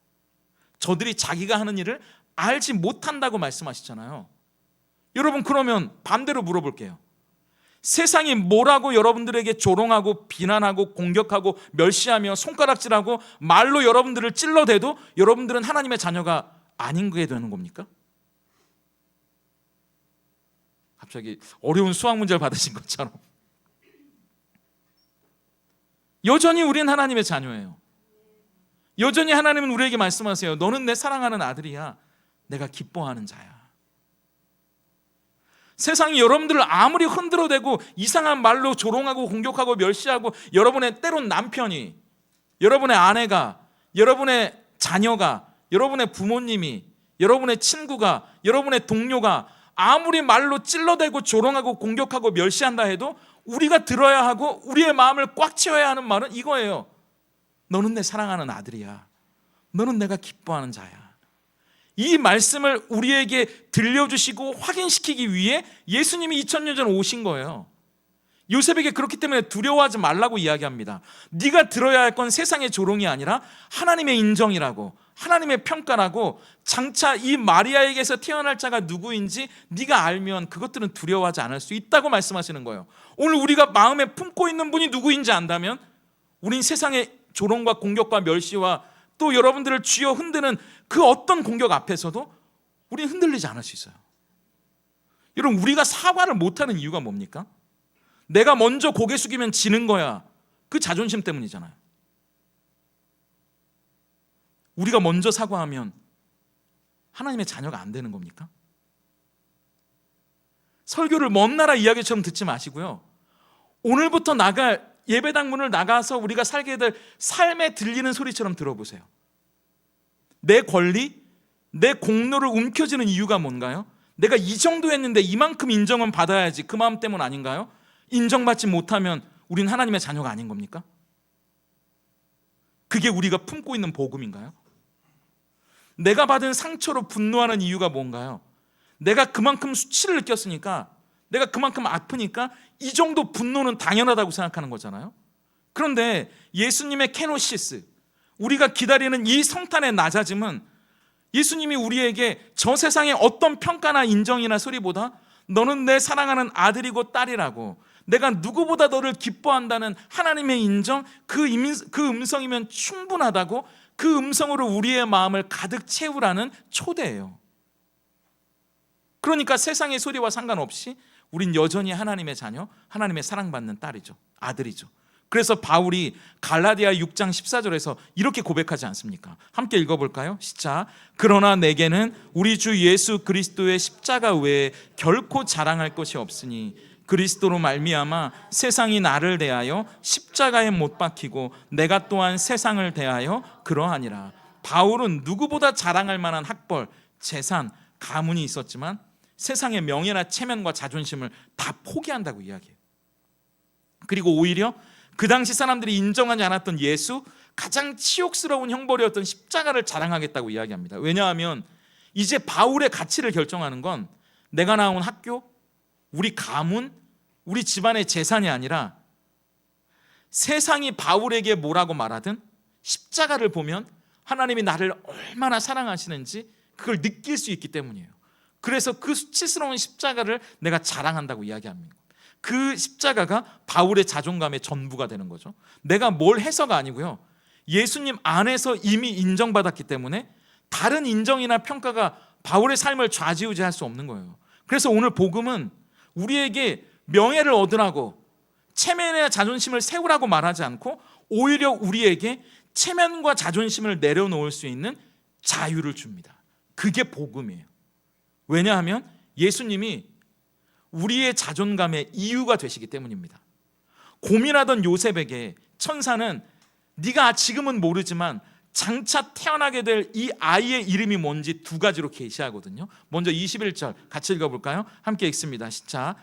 저들이 자기가 하는 일을 알지 못한다고 말씀하시잖아요. 여러분 그러면 반대로 물어볼게요. 세상이 뭐라고 여러분들에게 조롱하고 비난하고 공격하고 멸시하며 손가락질하고 말로 여러분들을 찔러대도 여러분들은 하나님의 자녀가 아닌 게 되는 겁니까? 갑자기 어려운 수학 문제를 받으신 것처럼. 여전히 우리는 하나님의 자녀예요. 여전히 하나님은 우리에게 말씀하세요. 너는 내 사랑하는 아들이야. 내가 기뻐하는 자야. 세상이 여러분들을 아무리 흔들어대고 이상한 말로 조롱하고 공격하고 멸시하고 여러분의 때론 남편이, 여러분의 아내가, 여러분의 자녀가, 여러분의 부모님이, 여러분의 친구가, 여러분의 동료가 아무리 말로 찔러대고 조롱하고 공격하고 멸시한다 해도 우리가 들어야 하고 우리의 마음을 꽉 채워야 하는 말은 이거예요. 너는 내 사랑하는 아들이야. 너는 내가 기뻐하는 자야. 이 말씀을 우리에게 들려주시고 확인시키기 위해 예수님이 2000년 전 오신 거예요. 요셉에게 그렇기 때문에 두려워하지 말라고 이야기합니다. 네가 들어야 할 건 세상의 조롱이 아니라 하나님의 인정이라고, 하나님의 평가라고. 장차 이 마리아에게서 태어날 자가 누구인지 네가 알면 그것들은 두려워하지 않을 수 있다고 말씀하시는 거예요. 오늘 우리가 마음에 품고 있는 분이 누구인지 안다면 우린 세상의 조롱과 공격과 멸시와 또 여러분들을 쥐어 흔드는 그 어떤 공격 앞에서도 우리는 흔들리지 않을 수 있어요. 여러분, 우리가 사과를 못하는 이유가 뭡니까? 내가 먼저 고개 숙이면 지는 거야. 그 자존심 때문이잖아요. 우리가 먼저 사과하면 하나님의 자녀가 안 되는 겁니까? 설교를 먼 나라 이야기처럼 듣지 마시고요, 오늘부터 나갈 예배당 문을 나가서 우리가 살게 될 삶에 들리는 소리처럼 들어보세요. 내 권리, 내 공로를 움켜쥐는 이유가 뭔가요? 내가 이 정도 했는데 이만큼 인정은 받아야지, 그 마음 때문 아닌가요? 인정받지 못하면 우린 하나님의 자녀가 아닌 겁니까? 그게 우리가 품고 있는 복음인가요? 내가 받은 상처로 분노하는 이유가 뭔가요? 내가 그만큼 수치를 느꼈으니까, 내가 그만큼 아프니까 이 정도 분노는 당연하다고 생각하는 거잖아요. 그런데 예수님의 케노시스, 우리가 기다리는 이 성탄의 낮아짐은 예수님이 우리에게 저 세상의 어떤 평가나 인정이나 소리보다 너는 내 사랑하는 아들이고 딸이라고, 내가 누구보다 너를 기뻐한다는 하나님의 인정, 그 음성이면 충분하다고, 그 음성으로 우리의 마음을 가득 채우라는 초대예요. 그러니까 세상의 소리와 상관없이 우린 여전히 하나님의 자녀, 하나님의 사랑받는 딸이죠, 아들이죠. 그래서 바울이 갈라디아 6장 14절에서 이렇게 고백하지 않습니까? 함께 읽어볼까요? 시작. 그러나 내게는 우리 주 예수 그리스도의 십자가 외에 결코 자랑할 것이 없으니 그리스도로 말미암아 세상이 나를 대하여 십자가에 못 박히고 내가 또한 세상을 대하여 그러하니라. 바울은 누구보다 자랑할 만한 학벌, 재산, 가문이 있었지만 세상의 명예나 체면과 자존심을 다 포기한다고 이야기해요. 그리고 오히려 그 당시 사람들이 인정하지 않았던 예수, 가장 치욕스러운 형벌이었던 십자가를 자랑하겠다고 이야기합니다. 왜냐하면 이제 바울의 가치를 결정하는 건 내가 나온 학교, 우리 가문, 우리 집안의 재산이 아니라 세상이 바울에게 뭐라고 말하든 십자가를 보면 하나님이 나를 얼마나 사랑하시는지 그걸 느낄 수 있기 때문이에요. 그래서 그 수치스러운 십자가를 내가 자랑한다고 이야기합니다. 그 십자가가 바울의 자존감의 전부가 되는 거죠. 내가 뭘 해서가 아니고요, 예수님 안에서 이미 인정받았기 때문에 다른 인정이나 평가가 바울의 삶을 좌지우지할 수 없는 거예요. 그래서 오늘 복음은 우리에게 명예를 얻으라고, 체면이나 자존심을 세우라고 말하지 않고 오히려 우리에게 체면과 자존심을 내려놓을 수 있는 자유를 줍니다. 그게 복음이에요. 왜냐하면 예수님이 우리의 자존감의 이유가 되시기 때문입니다. 고민하던 요셉에게 천사는 네가 지금은 모르지만 장차 태어나게 될 이 아이의 이름이 뭔지 두 가지로 계시하거든요. 먼저 21절 같이 읽어볼까요? 함께 읽습니다. 시작.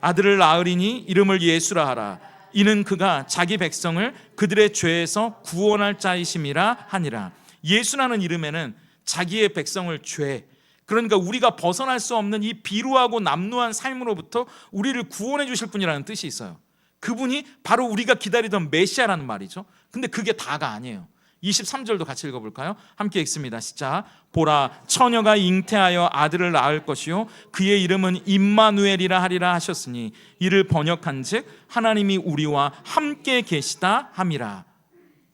아들을 낳으리니 이름을 예수라 하라. 이는 그가 자기 백성을 그들의 죄에서 구원할 자이심이라 하니라. 예수라는 이름에는 자기의 백성을 죄, 그러니까 우리가 벗어날 수 없는 이 비루하고 남루한 삶으로부터 우리를 구원해 주실 분이라는 뜻이 있어요. 그분이 바로 우리가 기다리던 메시아라는 말이죠. 근데 그게 다가 아니에요. 23절도 같이 읽어볼까요? 함께 읽습니다. 시작. 보라, 처녀가 잉태하여 아들을 낳을 것이요 그의 이름은 임마누엘이라 하리라 하셨으니 이를 번역한즉 하나님이 우리와 함께 계시다 함이라.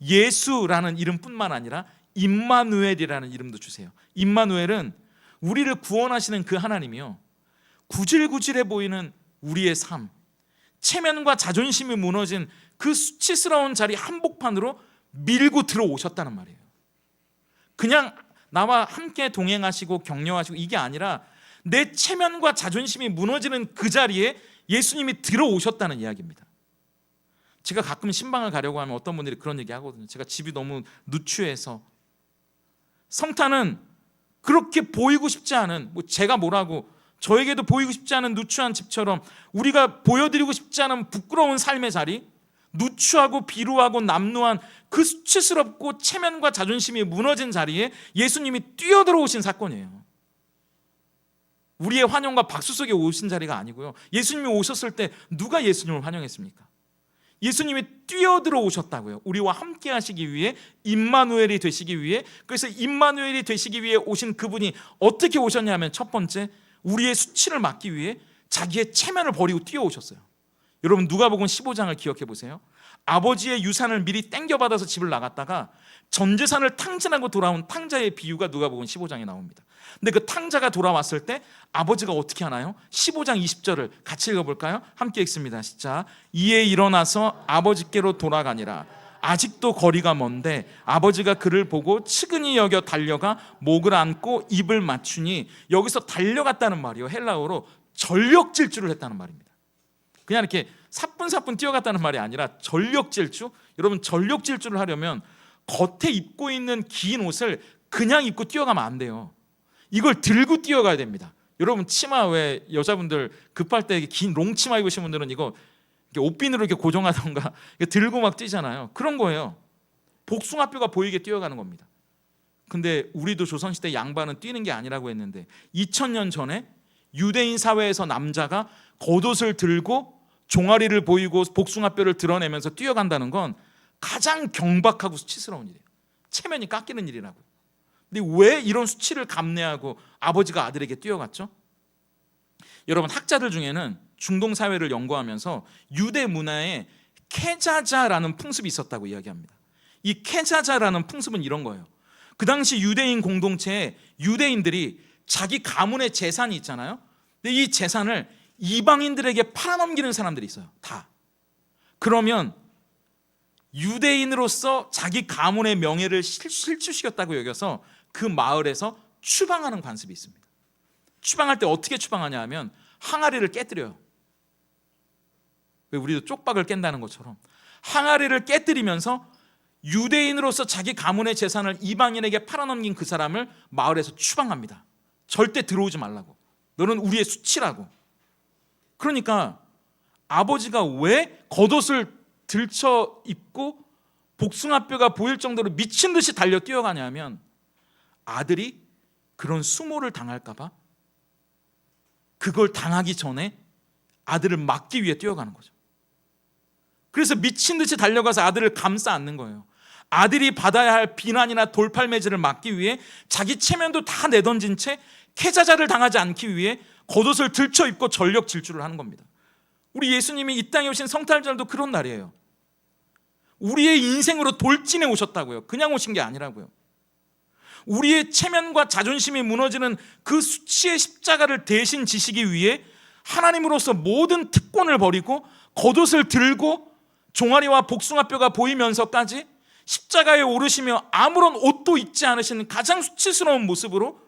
예수라는 이름뿐만 아니라 임마누엘이라는 이름도 주세요. 임마누엘은 우리를 구원하시는 그 하나님이요, 구질구질해 보이는 우리의 삶, 체면과 자존심이 무너진 그 수치스러운 자리 한복판으로 밀고 들어오셨다는 말이에요. 그냥 나와 함께 동행하시고 격려하시고 이게 아니라 내 체면과 자존심이 무너지는 그 자리에 예수님이 들어오셨다는 이야기입니다. 제가 가끔 신방을 가려고 하면 어떤 분들이 그런 얘기 하거든요. 제가 집이 너무 누추해서. 성탄은 그렇게 보이고 싶지 않은, 제가 뭐라고, 저에게도 보이고 싶지 않은 누추한 집처럼 우리가 보여드리고 싶지 않은 부끄러운 삶의 자리, 누추하고 비루하고 남루한 그 수치스럽고 체면과 자존심이 무너진 자리에 예수님이 뛰어들어오신 사건이에요. 우리의 환영과 박수 속에 오신 자리가 아니고요, 예수님이 오셨을 때 누가 예수님을 환영했습니까? 예수님이 뛰어들어 오셨다고요. 우리와 함께 하시기 위해, 임마누엘이 되시기 위해. 그래서 임마누엘이 되시기 위해 오신 그분이 어떻게 오셨냐면 첫 번째, 우리의 수치를 막기 위해 자기의 체면을 버리고 뛰어오셨어요. 여러분 누가복음 15장을 기억해 보세요. 아버지의 유산을 미리 땡겨받아서 집을 나갔다가 전 재산을 탕진하고 돌아온 탕자의 비유가 누가복음 15장에 나옵니다. 근데 그 탕자가 돌아왔을 때 아버지가 어떻게 하나요? 15장 20절을 같이 읽어볼까요? 함께 읽습니다. 시작. 이에 일어나서 아버지께로 돌아가니라. 아직도 거리가 먼데 아버지가 그를 보고 측은히 여겨 달려가 목을 안고 입을 맞추니, 여기서 달려갔다는 말이요, 헬라어로 전력 질주를 했다는 말입니다. 그냥 이렇게 사뿐사뿐 뛰어갔다는 말이 아니라 전력 질주. 여러분, 전력 질주를 하려면 겉에 입고 있는 긴 옷을 그냥 입고 뛰어가면 안 돼요. 이걸 들고 뛰어가야 됩니다. 여러분, 치마 왜 여자분들 급할 때 긴 롱치마 입으신 분들은 이거 옷핀으로 이렇게 고정하던가 들고 막 뛰잖아요. 그런 거예요. 복숭아뼈가 보이게 뛰어가는 겁니다. 근데 우리도 조선시대 양반은 뛰는 게 아니라고 했는데 2000년 전에 유대인 사회에서 남자가 겉옷을 들고 종아리를 보이고 복숭아뼈를 드러내면서 뛰어간다는 건 가장 경박하고 수치스러운 일이에요. 체면이 깎이는 일이라고요. 근데 왜 이런 수치를 감내하고 아버지가 아들에게 뛰어갔죠? 여러분, 학자들 중에는 중동 사회를 연구하면서 유대 문화에 케자자라는 풍습이 있었다고 이야기합니다. 이 케자자라는 풍습은 이런 거예요. 그 당시 유대인 공동체에 유대인들이 자기 가문의 재산이 있잖아요. 근데 이 재산을 이방인들에게 팔아넘기는 사람들이 있어요. 다. 그러면 유대인으로서 자기 가문의 명예를 실추시켰다고 여겨서 그 마을에서 추방하는 관습이 있습니다. 추방할 때 어떻게 추방하냐 하면 항아리를 깨뜨려요. 왜 우리도 쪽박을 깬다는 것처럼 항아리를 깨뜨리면서 유대인으로서 자기 가문의 재산을 이방인에게 팔아넘긴 그 사람을 마을에서 추방합니다. 절대 들어오지 말라고. 너는 우리의 수치라고. 그러니까 아버지가 왜 겉옷을 들쳐 입고 복숭아뼈가 보일 정도로 미친 듯이 달려 뛰어가냐면 아들이 그런 수모를 당할까 봐, 그걸 당하기 전에 아들을 막기 위해 뛰어가는 거죠. 그래서 미친 듯이 달려가서 아들을 감싸 안는 거예요. 아들이 받아야 할 비난이나 돌팔매질을 막기 위해 자기 체면도 다 내던진 채 캐자자를 당하지 않기 위해 겉옷을 들쳐 입고 전력 질주를 하는 겁니다. 우리 예수님이 이 땅에 오신 성탄절도 그런 날이에요. 우리의 인생으로 돌진해 오셨다고요. 그냥 오신 게 아니라고요. 우리의 체면과 자존심이 무너지는 그 수치의 십자가를 대신 지시기 위해 하나님으로서 모든 특권을 버리고 겉옷을 들고 종아리와 복숭아뼈가 보이면서까지 십자가에 오르시며 아무런 옷도 입지 않으신 가장 수치스러운 모습으로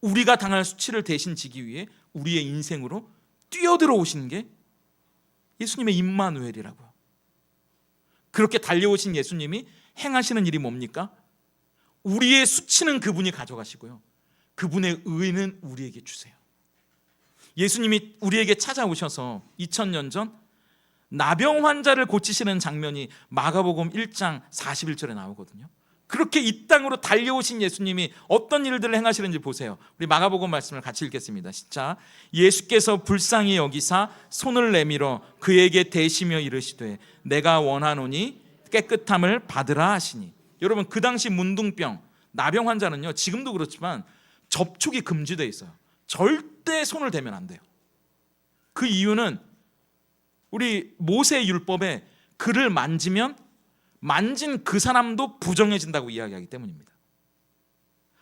우리가 당할 수치를 대신 지기 위해 우리의 인생으로 뛰어들어 오신 게 예수님의 임마누엘이라고요. 그렇게 달려오신 예수님이 행하시는 일이 뭡니까? 우리의 수치는 그분이 가져가시고요, 그분의 의는 우리에게 주세요. 예수님이 우리에게 찾아오셔서 2000년 전 나병 환자를 고치시는 장면이 마가복음 1장 41절에 나오거든요. 그렇게 이 땅으로 달려오신 예수님이 어떤 일들을 행하시는지 보세요. 우리 마가복음 말씀을 같이 읽겠습니다. 시작. 예수께서 불쌍히 여기사 손을 내밀어 그에게 대시며 이르시되 내가 원하노니 깨끗함을 받으라 하시니. 여러분, 그 당시 문둥병, 나병 환자는요, 지금도 그렇지만 접촉이 금지되어 있어요. 절대 손을 대면 안 돼요. 그 이유는 우리 모세 율법에 그를 만지면 만진 그 사람도 부정해진다고 이야기하기 때문입니다.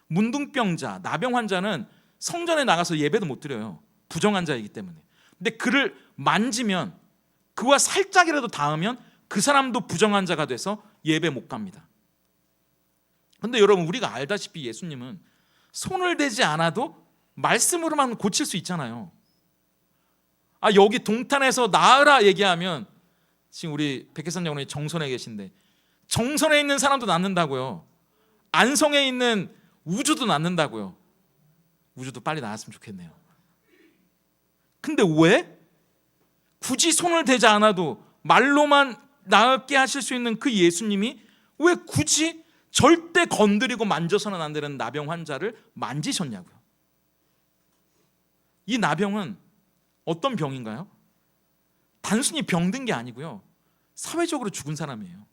문둥병자, 나병 환자는 성전에 나가서 예배도 못 드려요. 부정한 자이기 때문에. 근데 그를 만지면, 그와 살짝이라도 닿으면 그 사람도 부정한 자가 돼서 예배 못 갑니다. 근데 여러분, 우리가 알다시피 예수님은 손을 대지 않아도 말씀으로만 고칠 수 있잖아요. 여기 동탄에서 나으라 얘기하면, 지금 우리 백혜선 장로님 정선에 계신데 정선에 있는 사람도 낫는다고요. 안성에 있는 우주도 낫는다고요. 우주도 빨리 나았으면 좋겠네요. 근데 왜 굳이 손을 대지 않아도 말로만 나게 하실 수 있는 그 예수님이 왜 굳이 절대 건드리고 만져서는 안 되는 나병 환자를 만지셨냐고요. 이 나병은 어떤 병인가요? 단순히 병든 게 아니고요, 사회적으로 죽은 사람이에요.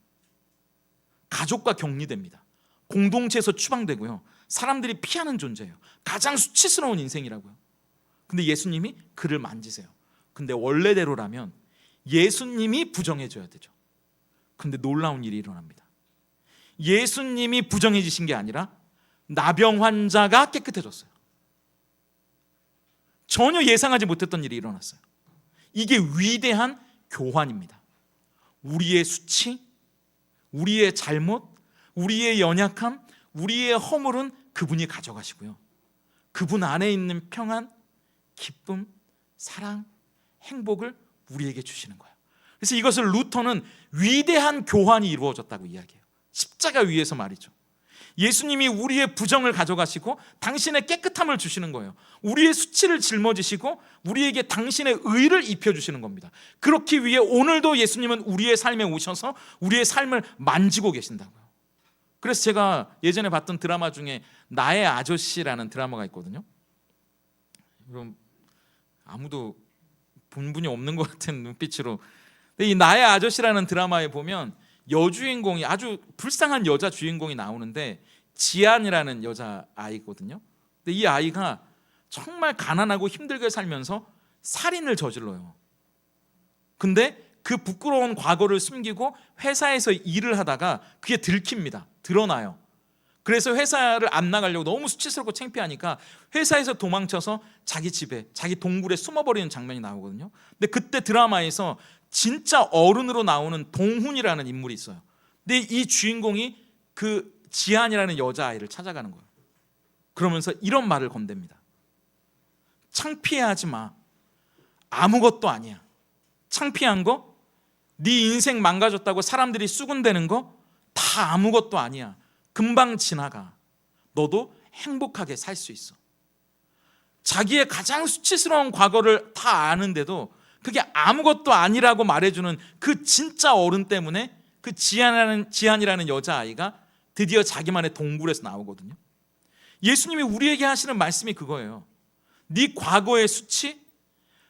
가족과 격리됩니다. 공동체에서 추방되고요, 사람들이 피하는 존재예요. 가장 수치스러운 인생이라고요. 근데 예수님이 그를 만지세요. 근데 원래대로라면 예수님이 부정해져야 되죠. 근데 놀라운 일이 일어납니다. 예수님이 부정해지신 게 아니라 나병 환자가 깨끗해졌어요. 전혀 예상하지 못했던 일이 일어났어요. 이게 위대한 교환입니다. 우리의 수치, 우리의 잘못, 우리의 연약함, 우리의 허물은 그분이 가져가시고요, 그분 안에 있는 평안, 기쁨, 사랑, 행복을 우리에게 주시는 거예요. 그래서 이것을 루터는 위대한 교환이 이루어졌다고 이야기해요. 십자가 위에서 말이죠. 예수님이 우리의 부정을 가져가시고 당신의 깨끗함을 주시는 거예요. 우리의 수치를 짊어지시고 우리에게 당신의 의를 입혀주시는 겁니다. 그렇기 위해 오늘도 예수님은 우리의 삶에 오셔서 우리의 삶을 만지고 계신다고요. 그래서 제가 예전에 봤던 드라마 중에 나의 아저씨라는 드라마가 있거든요. 그럼 아무도 본 분이 없는 것 같은 눈빛으로. 근데 이 나의 아저씨라는 드라마에 보면 여주인공이 아주 불쌍한 여자 주인공이 나오는데 지안이라는 여자 아이거든요. 근데 이 아이가 정말 가난하고 힘들게 살면서 살인을 저질러요. 근데 그 부끄러운 과거를 숨기고 회사에서 일을 하다가 그게 들킵니다. 드러나요. 그래서 회사를 안 나가려고 너무 수치스럽고 창피하니까 회사에서 도망쳐서 자기 집에, 자기 동굴에 숨어버리는 장면이 나오거든요. 근데 그때 드라마에서 진짜 어른으로 나오는 동훈이라는 인물이 있어요. 근데 이 주인공이 그 지안이라는 여자아이를 찾아가는 거예요. 그러면서 이런 말을 건넵니다. 창피해하지 마. 아무것도 아니야. 창피한 거, 네 인생 망가졌다고 사람들이 수군대는 거 다 아무것도 아니야. 금방 지나가. 너도 행복하게 살 수 있어. 자기의 가장 수치스러운 과거를 다 아는데도 그게 아무것도 아니라고 말해주는 그 진짜 어른 때문에 그 지안이라는 여자아이가 드디어 자기만의 동굴에서 나오거든요. 예수님이 우리에게 하시는 말씀이 그거예요. 네 과거의 수치,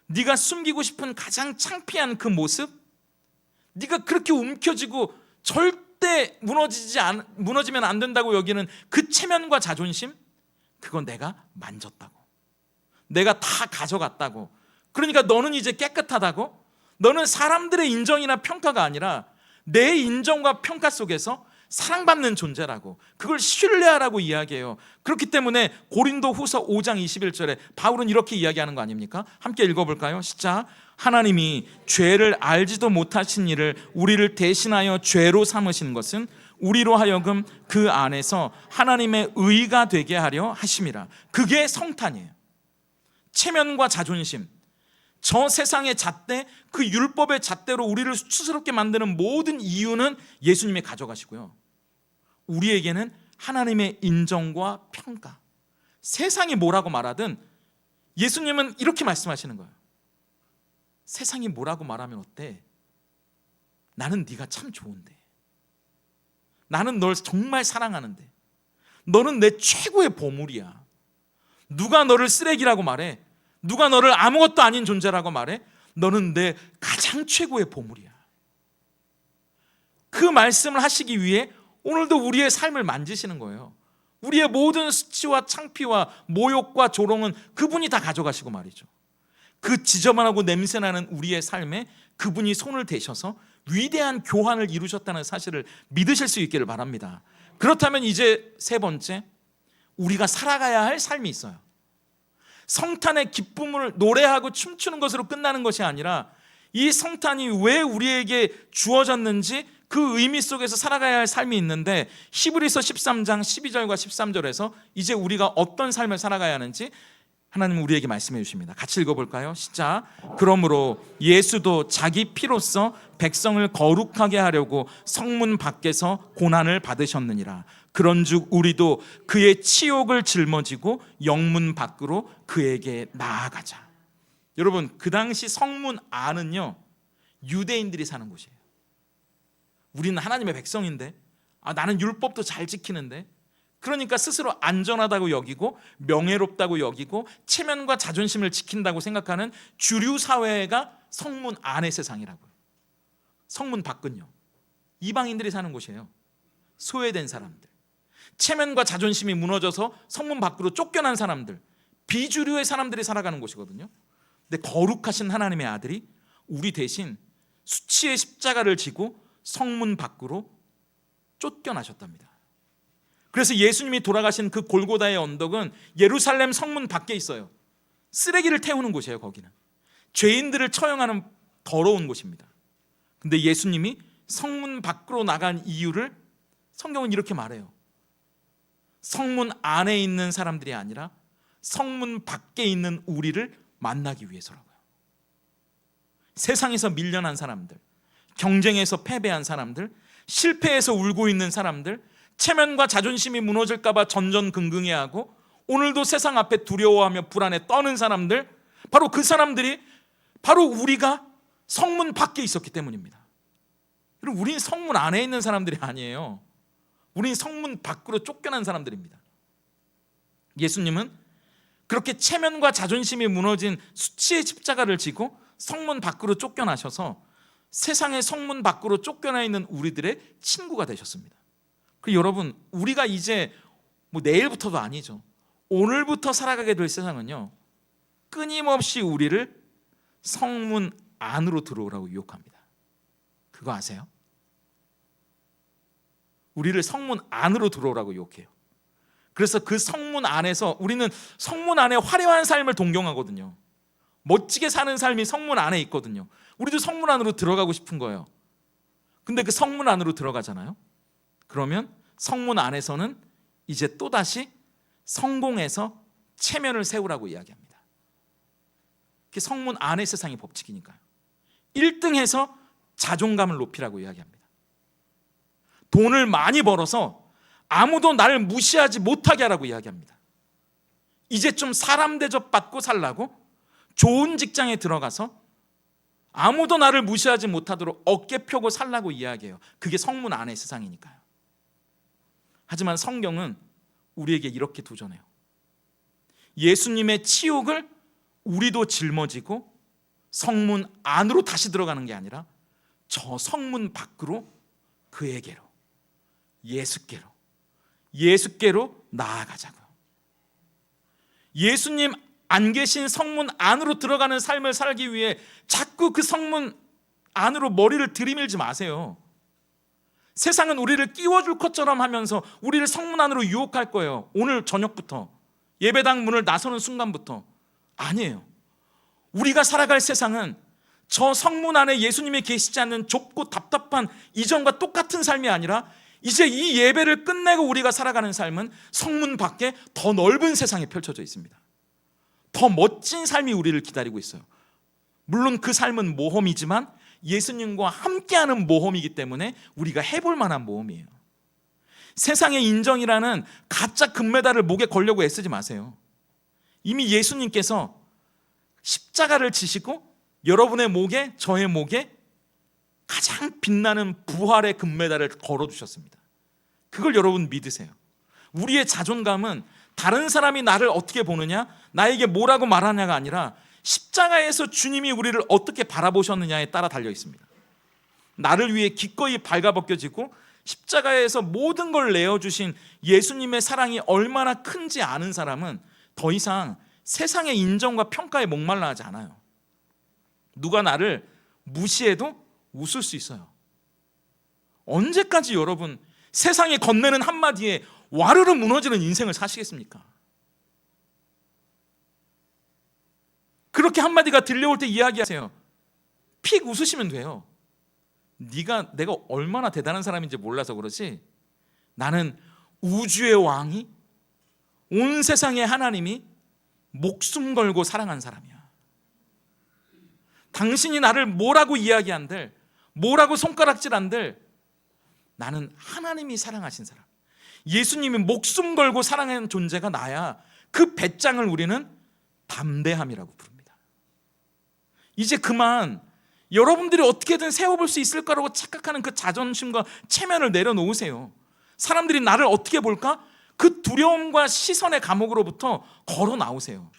네가 숨기고 싶은 가장 창피한 그 모습, 네가 그렇게 움켜쥐고 절대 무너지면 안 된다고 여기는 그 체면과 자존심, 그건 내가 만졌다고, 내가 다 가져갔다고. 그러니까 너는 이제 깨끗하다고? 너는 사람들의 인정이나 평가가 아니라 내 인정과 평가 속에서 사랑받는 존재라고, 그걸 신뢰하라고 이야기해요. 그렇기 때문에 고린도후서 5장 21절에 바울은 이렇게 이야기하는 거 아닙니까? 함께 읽어볼까요? 시작. 하나님이 죄를 알지도 못하신 이를 우리를 대신하여 죄로 삼으신 것은 우리로 하여금 그 안에서 하나님의 의가 되게 하려 하심이라. 그게 성탄이에요. 체면과 자존심, 저 세상의 잣대, 그 율법의 잣대로 우리를 수치스럽게 만드는 모든 이유는 예수님이 가져가시고요, 우리에게는 하나님의 인정과 평가, 세상이 뭐라고 말하든 예수님은 이렇게 말씀하시는 거예요. 세상이 뭐라고 말하면 어때? 나는 네가 참 좋은데, 나는 널 정말 사랑하는데, 너는 내 최고의 보물이야. 누가 너를 쓰레기라고 말해, 누가 너를 아무것도 아닌 존재라고 말해, 너는 내 가장 최고의 보물이야. 그 말씀을 하시기 위해 오늘도 우리의 삶을 만지시는 거예요. 우리의 모든 수치와 창피와 모욕과 조롱은 그분이 다 가져가시고 말이죠. 그 지저분하고 냄새나는 우리의 삶에 그분이 손을 대셔서 위대한 교환을 이루셨다는 사실을 믿으실 수 있기를 바랍니다. 그렇다면 이제 세 번째, 우리가 살아가야 할 삶이 있어요. 성탄의 기쁨을 노래하고 춤추는 것으로 끝나는 것이 아니라 이 성탄이 왜 우리에게 주어졌는지 그 의미 속에서 살아가야 할 삶이 있는데, 히브리서 13장 12절과 13절에서 이제 우리가 어떤 삶을 살아가야 하는지 하나님은 우리에게 말씀해 주십니다. 같이 읽어볼까요? 시작. 그러므로 예수도 자기 피로써 백성을 거룩하게 하려고 성문 밖에서 고난을 받으셨느니라. 그런즉 우리도 그의 치욕을 짊어지고 영문 밖으로 그에게 나아가자. 여러분, 그 당시 성문 안은요, 유대인들이 사는 곳이에요. 우리는 하나님의 백성인데, 나는 율법도 잘 지키는데, 그러니까 스스로 안전하다고 여기고 명예롭다고 여기고 체면과 자존심을 지킨다고 생각하는 주류 사회가 성문 안의 세상이라고요. 성문 밖은요, 이방인들이 사는 곳이에요. 소외된 사람들, 체면과 자존심이 무너져서 성문 밖으로 쫓겨난 사람들, 비주류의 사람들이 살아가는 곳이거든요. 근데 거룩하신 하나님의 아들이 우리 대신 수치의 십자가를 지고 성문 밖으로 쫓겨나셨답니다. 그래서 예수님이 돌아가신 그 골고다의 언덕은 예루살렘 성문 밖에 있어요. 쓰레기를 태우는 곳이에요. 거기는 죄인들을 처형하는 더러운 곳입니다. 근데 예수님이 성문 밖으로 나간 이유를 성경은 이렇게 말해요. 성문 안에 있는 사람들이 아니라 성문 밖에 있는 우리를 만나기 위해서라고요. 세상에서 밀려난 사람들, 경쟁에서 패배한 사람들, 실패해서 울고 있는 사람들, 체면과 자존심이 무너질까 봐 전전긍긍해하고 오늘도 세상 앞에 두려워하며 불안에 떠는 사람들, 바로 그 사람들이 바로 우리가 성문 밖에 있었기 때문입니다. 그리고 우린 성문 안에 있는 사람들이 아니에요. 우린 성문 밖으로 쫓겨난 사람들입니다. 예수님은 그렇게 체면과 자존심이 무너진 수치의 십자가를 지고 성문 밖으로 쫓겨나셔서 세상의 성문 밖으로 쫓겨나 있는 우리들의 친구가 되셨습니다. 그리고 여러분, 우리가 이제 내일부터도 아니죠. 오늘부터 살아가게 될 세상은요, 끊임없이 우리를 성문 안으로 들어오라고 유혹합니다. 그거 아세요? 우리를 성문 안으로 들어오라고 유혹해요. 그래서 그 성문 안에서 우리는 성문 안에 화려한 삶을 동경하거든요. 멋지게 사는 삶이 성문 안에 있거든요. 우리도 성문 안으로 들어가고 싶은 거예요. 근데 그 성문 안으로 들어가잖아요. 그러면 성문 안에서는 이제 또다시 성공해서 체면을 세우라고 이야기합니다. 그게 성문 안의 세상의 법칙이니까요. 1등해서 자존감을 높이라고 이야기합니다. 돈을 많이 벌어서 아무도 나를 무시하지 못하게 하라고 이야기합니다. 이제 좀 사람 대접받고 살라고 좋은 직장에 들어가서 아무도 나를 무시하지 못하도록 어깨 펴고 살라고 이야기해요. 그게 성문 안의 세상이니까요. 하지만 성경은 우리에게 이렇게 도전해요. 예수님의 치욕을 우리도 짊어지고 성문 안으로 다시 들어가는 게 아니라 저 성문 밖으로 그에게로, 예수께로 나아가자고요. 예수님 안 계신 성문 안으로 들어가는 삶을 살기 위해 자꾸 그 성문 안으로 머리를 들이밀지 마세요. 세상은 우리를 끼워줄 것처럼 하면서 우리를 성문 안으로 유혹할 거예요. 오늘 저녁부터, 예배당 문을 나서는 순간부터. 아니에요. 우리가 살아갈 세상은 저 성문 안에 예수님이 계시지 않는 좁고 답답한 이전과 똑같은 삶이 아니라 이제 이 예배를 끝내고 우리가 살아가는 삶은 성문 밖에 더 넓은 세상에 펼쳐져 있습니다. 더 멋진 삶이 우리를 기다리고 있어요. 물론 그 삶은 모험이지만 예수님과 함께하는 모험이기 때문에 우리가 해볼 만한 모험이에요. 세상의 인정이라는 가짜 금메달을 목에 걸려고 애쓰지 마세요. 이미 예수님께서 십자가를 지시고 여러분의 목에, 저의 목에 가장 빛나는 부활의 금메달을 걸어주셨습니다. 그걸 여러분 믿으세요. 우리의 자존감은 다른 사람이 나를 어떻게 보느냐, 나에게 뭐라고 말하냐가 아니라 십자가에서 주님이 우리를 어떻게 바라보셨느냐에 따라 달려 있습니다. 나를 위해 기꺼이 발가벗겨지고 십자가에서 모든 걸 내어주신 예수님의 사랑이 얼마나 큰지 아는 사람은 더 이상 세상의 인정과 평가에 목말라 하지 않아요. 누가 나를 무시해도 웃을 수 있어요. 언제까지 여러분 세상에 건네는 한마디에 와르르 무너지는 인생을 사시겠습니까? 그렇게 한마디가 들려올 때 이야기하세요. 픽 웃으시면 돼요. 내가 얼마나 대단한 사람인지 몰라서 그렇지, 나는 우주의 왕이, 온 세상의 하나님이 목숨 걸고 사랑한 사람이야. 당신이 나를 뭐라고 이야기한들, 뭐라고 손가락질한들, 나는 하나님이 사랑하신 사람, 예수님이 목숨 걸고 사랑하는 존재가 나야. 그 배짱을 우리는 담대함이라고 부릅니다. 이제 그만 여러분들이 어떻게든 세워볼 수 있을 거라고 착각하는 그 자존심과 체면을 내려놓으세요. 사람들이 나를 어떻게 볼까? 그 두려움과 시선의 감옥으로부터 걸어 나오세요.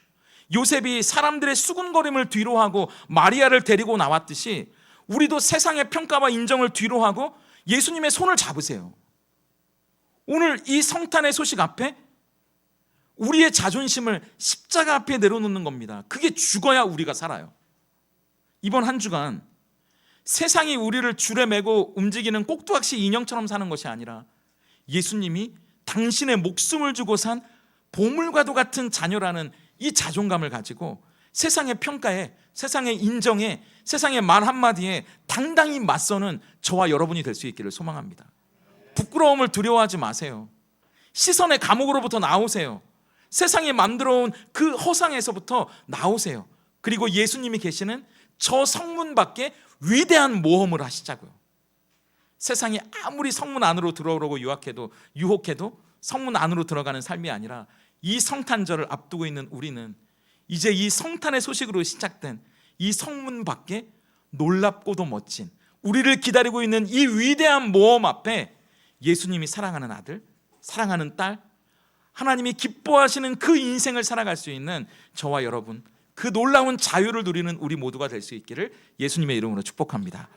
요셉이 사람들의 수군거림을 뒤로하고 마리아를 데리고 나왔듯이 우리도 세상의 평가와 인정을 뒤로하고 예수님의 손을 잡으세요. 오늘 이 성탄의 소식 앞에 우리의 자존심을 십자가 앞에 내려놓는 겁니다. 그게 죽어야 우리가 살아요. 이번 한 주간 세상이 우리를 줄에 매고 움직이는 꼭두각시 인형처럼 사는 것이 아니라 예수님이 당신의 목숨을 주고 산 보물과도 같은 자녀라는 이 자존감을 가지고 세상의 평가에, 세상의 인정에, 세상의 말 한마디에 당당히 맞서는 저와 여러분이 될 수 있기를 소망합니다. 부끄러움을 두려워하지 마세요. 시선의 감옥으로부터 나오세요. 세상이 만들어온 그 허상에서부터 나오세요. 그리고 예수님이 계시는 저 성문 밖에 위대한 모험을 하시자고요. 세상이 아무리 성문 안으로 들어오려고 유혹해도 성문 안으로 들어가는 삶이 아니라 이 성탄절을 앞두고 있는 우리는 이제 이 성탄의 소식으로 시작된 이 성문 밖에 놀랍고도 멋진 우리를 기다리고 있는 이 위대한 모험 앞에 예수님이 사랑하는 아들, 사랑하는 딸, 하나님이 기뻐하시는 그 인생을 살아갈 수 있는 저와 여러분, 그 놀라운 자유를 누리는 우리 모두가 될 수 있기를 예수님의 이름으로 축복합니다.